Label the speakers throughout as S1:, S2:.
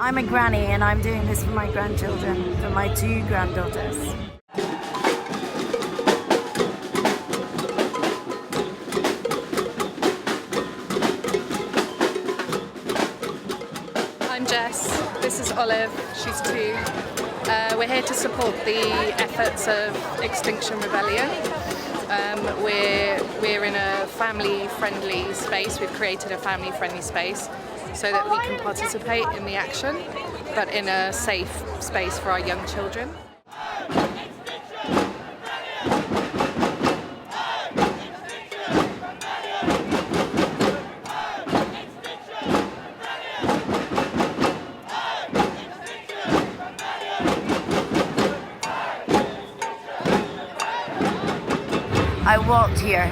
S1: I'm a granny and I'm doing this for my grandchildren, for my 2 granddaughters.
S2: I'm Jess, this is Olive, she's 2. We're here to support the efforts of Extinction Rebellion. We're in a family-friendly space. We've created a family-friendly space so that we can participate in the action, but in a safe space for our young children.
S1: I walked here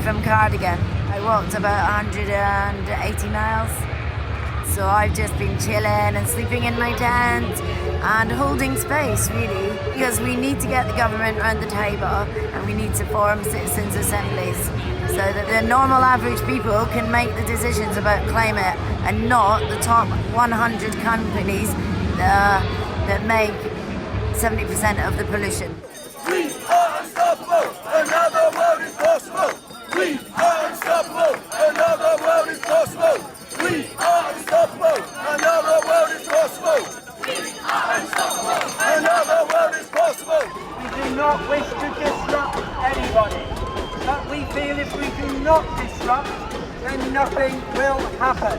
S1: from Cardigan. I walked about 180 miles. So I've just been chilling and sleeping in my tent and holding space, really, because we need to get the government around the table and we need to form citizens' assemblies so that the normal average people can make the decisions about climate and not the top 100 companies that make 70% of the pollution.
S3: We are unstoppable, another world is possible. We are unstoppable, another world is possible. We are unstoppable, another world is possible. We are unstoppable, another world is possible.
S4: We do not wish to disrupt anybody, but we feel if we do not disrupt, then nothing will happen.